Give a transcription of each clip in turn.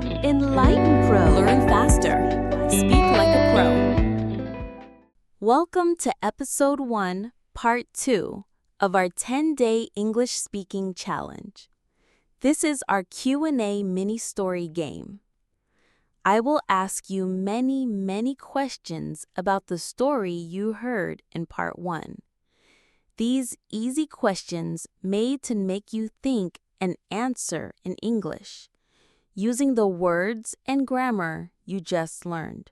Enlighten Pro. Learn faster. Speak like a pro. Welcome to Episode 1, Part 2 of our 10-day English Speaking Challenge. This is our Q&A mini-story game. I will ask you many questions about the story you heard in Part 1. These easy questions made to make you think and answer in English, using the words and grammar you just learned.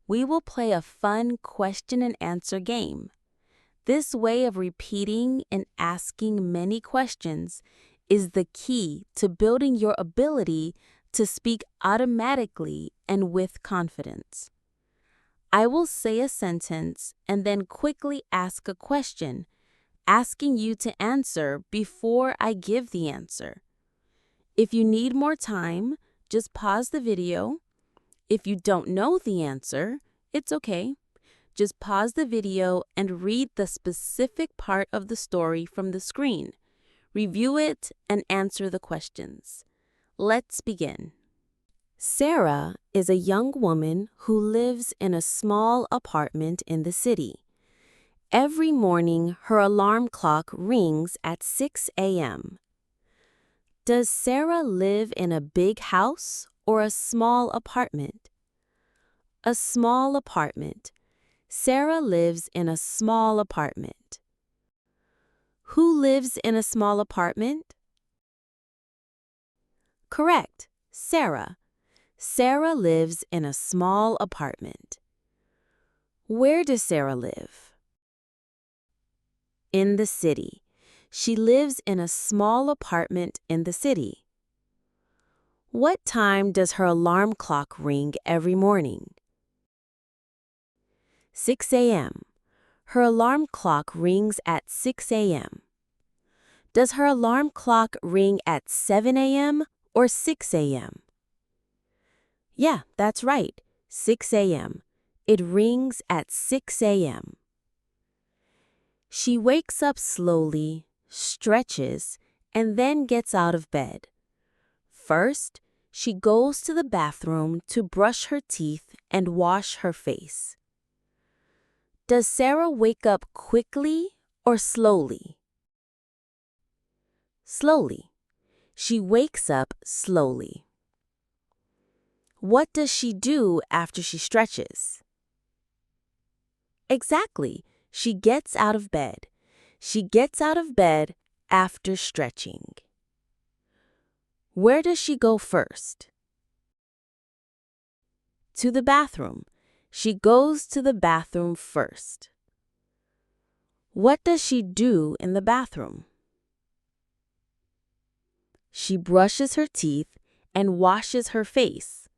We will play a fun question and answer game. This way of repeating and asking many questions is the key to building your ability to speak automatically and with confidence. I will say a sentence and then quickly ask a question, asking you to answer before I give the answer. If you need more time, just pause the video. If you don't know the answer, it's okay. Just pause the video and read the specific part of the story from the screen. Review it and answer the questions. Let's begin. Sarah is a young woman who lives in a small apartment in the city. Every morning, her alarm clock rings at 6 a.m. Does Sarah live in a big house or a small apartment? A small apartment. Sarah lives in a small apartment. Who lives in a small apartment? Correct, Sarah. Sarah lives in a small apartment. Where does Sarah live? In the city. She lives in a small apartment in the city. What time does her alarm clock ring every morning? 6 a.m. Her alarm clock rings at 6 a.m. Does her alarm clock ring at 7 a.m. or 6 a.m.? Yeah, that's right, 6 a.m. It rings at 6 a.m. She wakes up slowly, stretches, and then gets out of bed. First, she goes to the bathroom to brush her teeth and wash her face. Does Sarah wake up quickly or slowly? Slowly. She wakes up slowly. What does she do after she stretches? Exactly. She gets out of bed. She gets out of bed after stretching. Where does she go first? To the bathroom. She goes to the bathroom first. What does she do in the bathroom? She brushes her teeth and washes her face.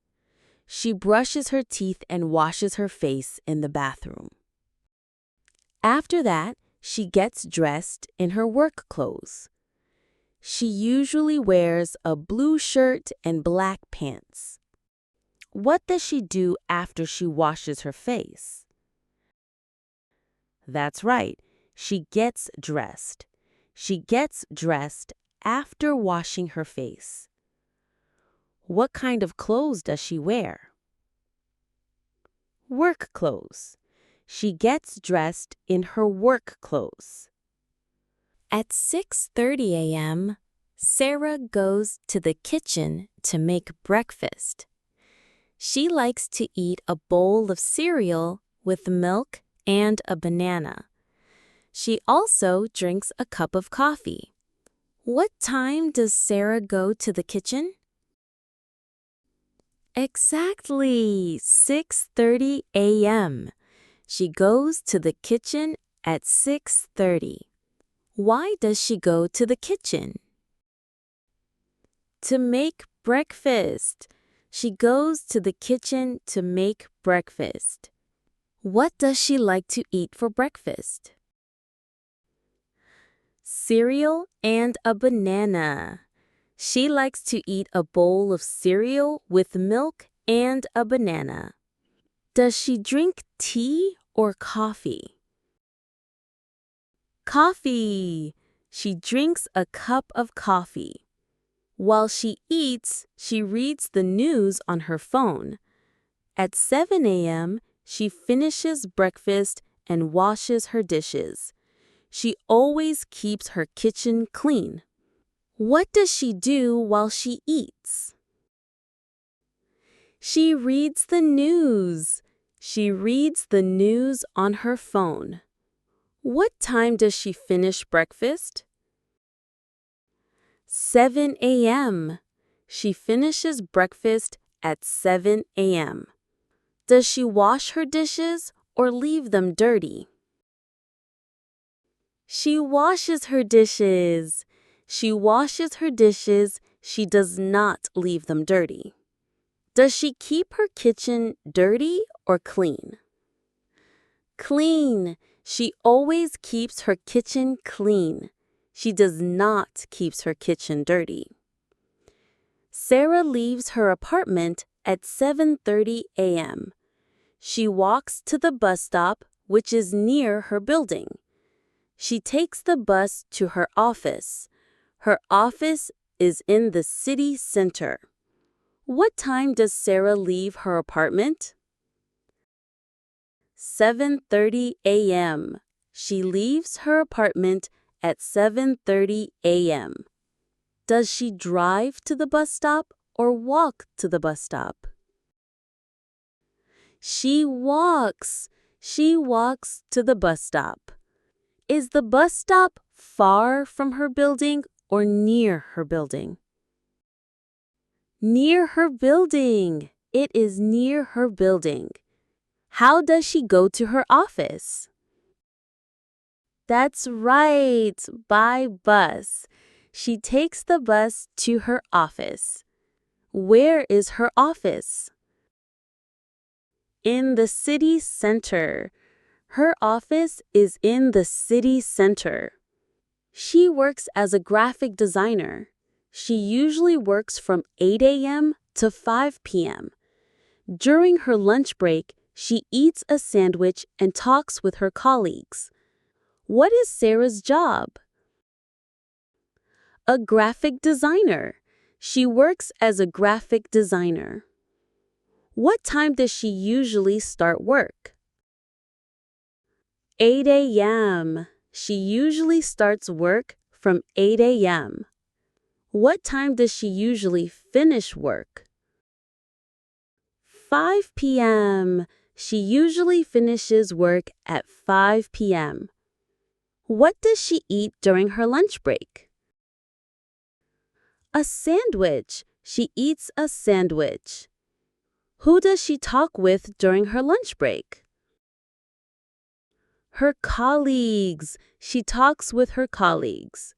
She brushes her teeth and washes her face in the bathroom. After that, she gets dressed in her work clothes. She usually wears a blue shirt and black pants. What does she do after she washes her face? That's right, she gets dressed. She gets dressed after washing her face. What kind of clothes does she wear? Work clothes. She gets dressed in her work clothes. At 6:30 a.m., Sarah goes to the kitchen to make breakfast. She likes to eat a bowl of cereal with milk and a banana. She also drinks a cup of coffee. What time does Sarah go to the kitchen? Exactly, 6:30 a.m. She goes to the kitchen at 6:30. Why does she go to the kitchen? To make breakfast. She goes to the kitchen to make breakfast. What does she like to eat for breakfast? Cereal and a banana. She likes to eat a bowl of cereal with milk and a banana. Does she drink tea or coffee? Coffee. She drinks a cup of coffee. While she eats, she reads the news on her phone. At 7 a.m., she finishes breakfast and washes her dishes. She always keeps her kitchen clean. What does she do while she eats? She reads the news. She reads the news on her phone. What time does she finish breakfast? 7 a.m. She finishes breakfast at 7 a.m. Does she wash her dishes or leave them dirty? She washes her dishes. She washes her dishes. She does not leave them dirty. Does she keep her kitchen dirty or clean? Clean. She always keeps her kitchen clean. She does not keep her kitchen dirty. Sarah leaves her apartment at 7:30 a.m. She walks to the bus stop, which is near her building. She takes the bus to her office. Her office is in the city center. What time does Sarah leave her apartment? 7:30 a.m. She leaves her apartment at 7:30 a.m. Does she drive to the bus stop or walk to the bus stop? She walks. She walks to the bus stop. Is the bus stop far from her building or near her building? Near her building. It is near her building. How does she go to her office? That's right, by bus. She takes the bus to her office. Where is her office? In the city center. Her office is in the city center. She works as a graphic designer. She usually works from 8 a.m. to 5 p.m. During her lunch break, she eats a sandwich and talks with her colleagues. What is Sarah's job? A graphic designer. She works as a graphic designer. What time does she usually start work? 8 a.m. She usually starts work from 8 a.m. What time does she usually finish work? 5 p.m. She usually finishes work at 5 p.m. What does she eat during her lunch break? A sandwich. She eats a sandwich. Who does she talk with during her lunch break? Her colleagues. She talks with her colleagues.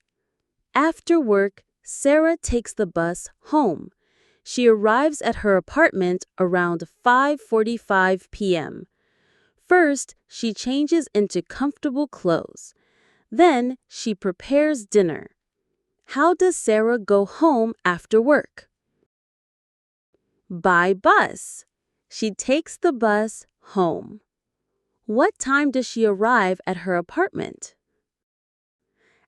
After work, Sarah takes the bus home. She arrives at her apartment around 5:45 p.m. First, she changes into comfortable clothes. Then, she prepares dinner. How does Sarah go home after work? By bus. She takes the bus home. What time does she arrive at her apartment?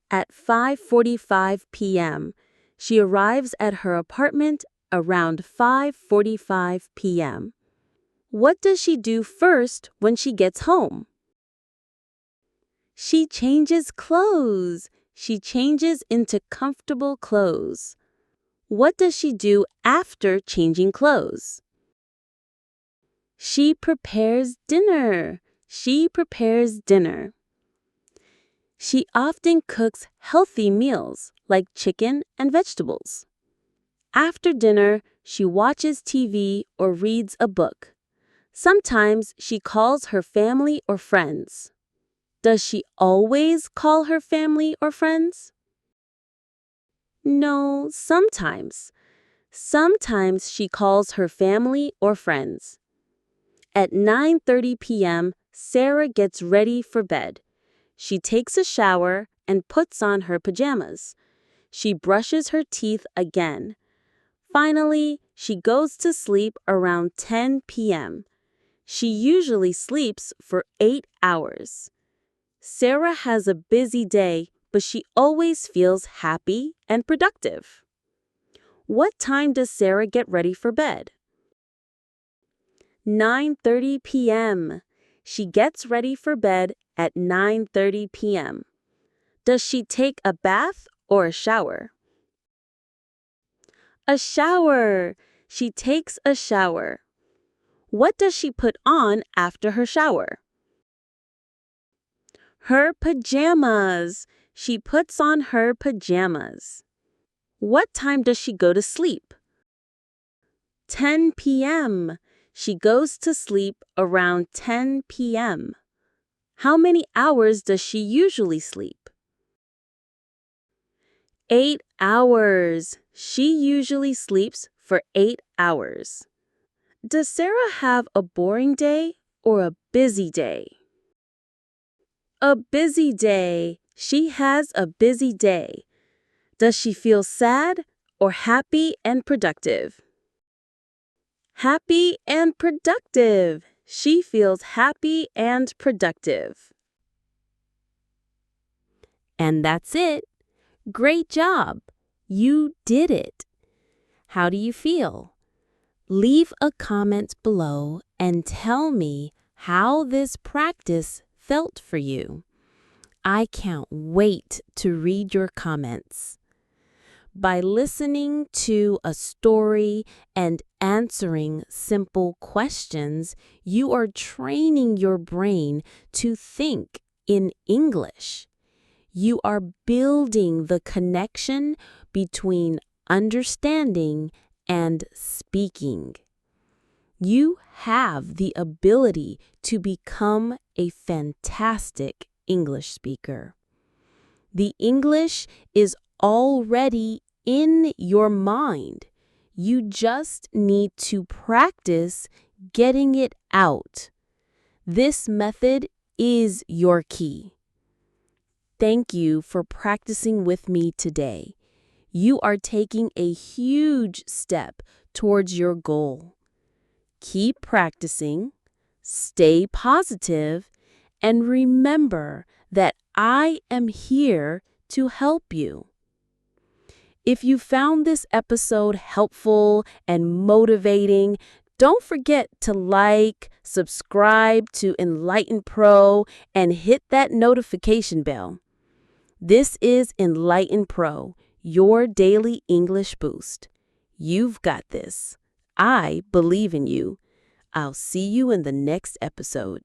At 5:45 p.m. She arrives at her apartment around 5:45 p.m. What does she do first when she gets home? She changes clothes. She changes into comfortable clothes. What does she do after changing clothes? She prepares dinner. She prepares dinner. She often cooks healthy meals like chicken and vegetables. After dinner, she watches TV or reads a book. Sometimes she calls her family or friends. Does she always call her family or friends? No, sometimes. Sometimes she calls her family or friends. At 9:30 p.m., Sarah gets ready for bed. She takes a shower and puts on her pajamas. She brushes her teeth again. Finally, she goes to sleep around 10 p.m. She usually sleeps for 8 hours. Sarah has a busy day, but she always feels happy and productive. What time does Sarah get ready for bed? 9:30 p.m. She gets ready for bed at 9:30 p.m. Does she take a bath or a shower? A shower. She takes a shower. What does she put on after her shower? Her pajamas. She puts on her pajamas. What time does she go to sleep? 10 p.m. She goes to sleep around 10 p.m. How many hours does she usually sleep? 8 hours. She usually sleeps for 8 hours. Does Sarah have a boring day or a busy day? A busy day. She has a busy day. Does she feel sad or happy and productive? Happy and productive. She feels happy and productive. And that's it. Great job. You did it. How do you feel? Leave a comment below and tell me how this practice felt for you. I can't wait to read your comments. By listening to a story and answering simple questions, you are training your brain to think in English. You are building the connection between understanding and speaking. You have the ability to become a fantastic English speaker. The English is already in your mind. You just need to practice getting it out. This method is your key. Thank you for practicing with me today. You are taking a huge step towards your goal. Keep practicing, stay positive, and remember that I am here to help you. If you found this episode helpful and motivating, don't forget to like, subscribe to Enlighten Pro, and hit that notification bell. This is Enlighten Pro, your daily English boost. You've got this. I believe in you. I'll see you in the next episode.